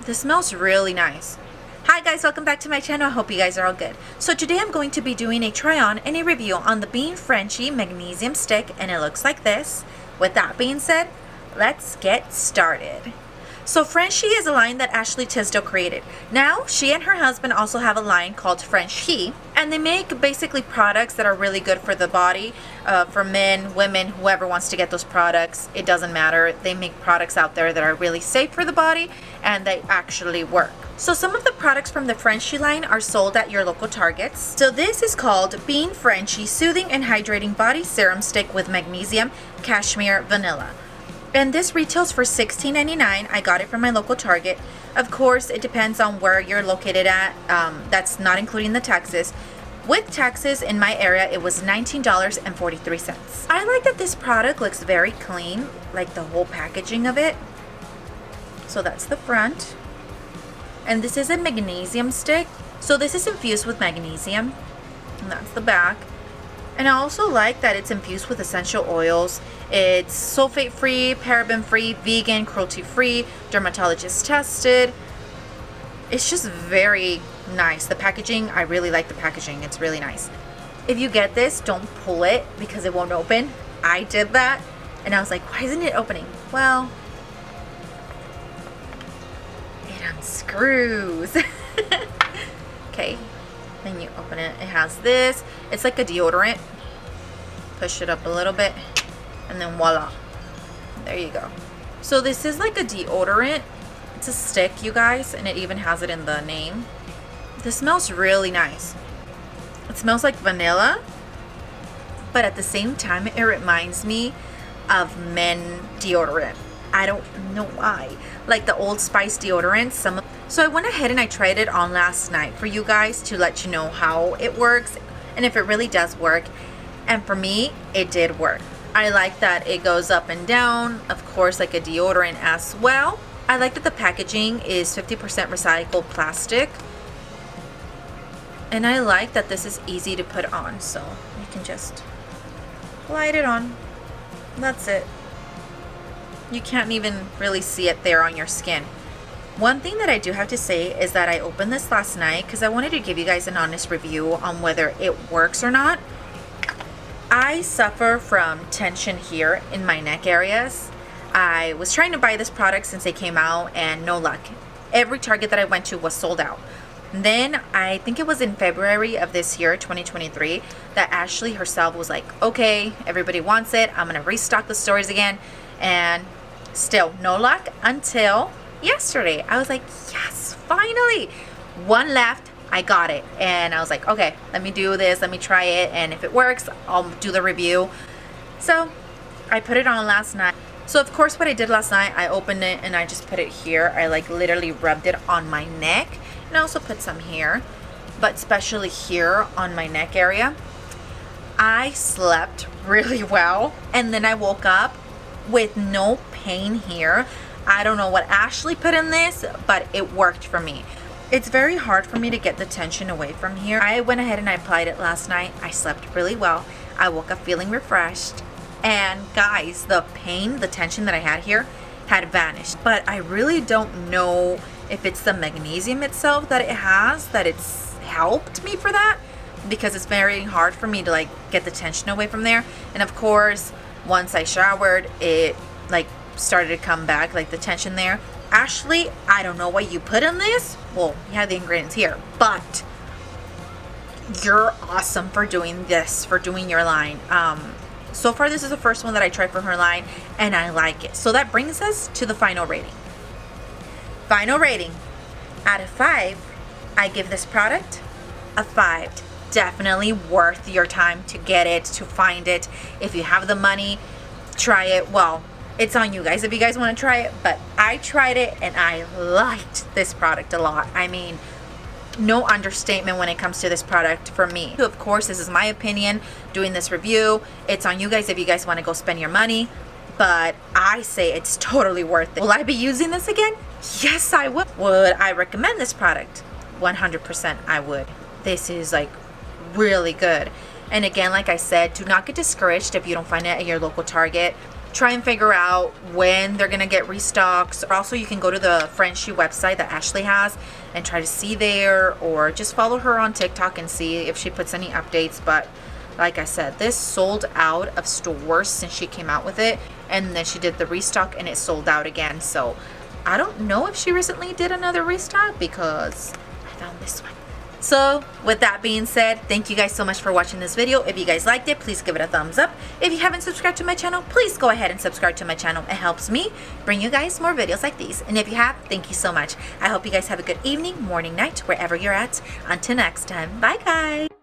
This smells really nice. Hi guys, welcome back to my channel. I hope you guys are all good. So today I'm going to be doing a try on and a review on the Being Frenshe magnesium stick, and it looks like this. With that being said, let's get started. So Frenshe is a line that Ashley Tisdale created. Now, she and her husband also have a line called Frenshe, and they make basically products that are really good for the body, for men, women, whoever wants to get those products. It doesn't matter. They make products out there that are really safe for the body, and they actually work. So some of the products from the Frenshe line are sold at your local Targets. So this is called Being Frenshe Soothing and Hydrating Body Serum Stick with Magnesium, Cashmere, Vanilla. And this retails for $16.99. I got it from my local Target. Of course, it depends on where you're located at. That's not including the taxes. With taxes in my area, it was $19.43. I like that this product looks very clean, like the whole packaging of it. So that's the front. And this is a magnesium stick. So this is infused with magnesium. And that's the back. And I also like that it's infused with essential oils. It's sulfate-free, paraben-free, vegan, cruelty-free, dermatologist tested. It's just very nice. The packaging, I really like the packaging. It's really nice. If you get this, don't pull it because it won't open. I did that and I was like, why isn't it opening? Well, it unscrews. Okay. Then you open it. It has this. It's like a deodorant. Push it up a little bit and then voila, there you go. So this is like a deodorant. It's a stick, you guys, and it even has it in the name. This smells really nice. It smells like vanilla, but at the same time it reminds me of men deodorant. I don't know why, like the Old Spice deodorant. So I went ahead and I tried it on last night for you guys to let you know how it works and if it really does work. And for me, it did work. I like that it goes up and down, of course, like a deodorant as well. I like that the packaging is 50% recycled plastic. And I like that this is easy to put on, so you can just glide it on. That's it. You can't even really see it there on your skin. One thing that I do have to say is that I opened this last night because I wanted to give you guys an honest review on whether it works or not. I suffer from tension here in my neck areas. I was trying to buy this product since it came out and no luck. Every Target that I went to was sold out. Then I think it was in February of this year, 2023, that Ashley herself was like, okay, everybody wants it. I'm going to restock the stores again. And still no luck until yesterday. I was like, yes, finally. One left. I got it. And I was like, okay, let me do this. Let me try it. And if it works, I'll do the review. So I put it on last night. So of course what I did last night, I opened it and I just put it here. I like literally rubbed it on my neck. And I also put some here, but especially here on my neck area. I slept really well. And then I woke up with no pain here. I don't know what Ashley put in this, but it worked for me. It's very hard for me to get the tension away from here. I went ahead and I applied it last night. I slept really well. I woke up feeling refreshed. And guys, the pain, the tension that I had here had vanished. But I really don't know if it's the magnesium itself that it has, that it's helped me for that. Because it's very hard for me to like get the tension away from there. And of course, once I showered, it like started to come back, like the tension there. Ashley, I don't know what you put in this. Well, you have the ingredients here, but you're awesome for doing this, for doing your line. So far, this is the first one that I tried for her line, and I like it. So that brings us to the final rating. Final rating. Out of 5, I give this product a 5. Definitely worth your time to get it, to find it. If you have the money, try it. Well, it's on you guys if you guys want to try it, but I tried it and I liked this product a lot. I mean, no understatement when it comes to this product for me. Of course, this is my opinion doing this review. It's on you guys if you guys want to go spend your money, but I say it's totally worth it. Will I be using this again? Yes, I would. Would I recommend this product? 100% I would. This is like really good. And again, like I said, do not get discouraged if you don't find it at your local Target. try and figure out when they're gonna get restocks. Also, you can go to the Frenshe website that Ashley has and try to see there, or just follow her on TikTok and see if she puts any updates. But like I said, this sold out of stores since she came out with it, and then she did the restock and it sold out again. So I don't know if she recently did another restock, because I found this one. So with that being said, thank you guys so much for watching this video. If you guys liked it, please give it a thumbs up. If you haven't subscribed to my channel, please go ahead and subscribe to my channel. It helps me bring you guys more videos like these. And if you have, thank you so much. I hope you guys have a good evening, morning, night, wherever you're at. Until next time, bye guys.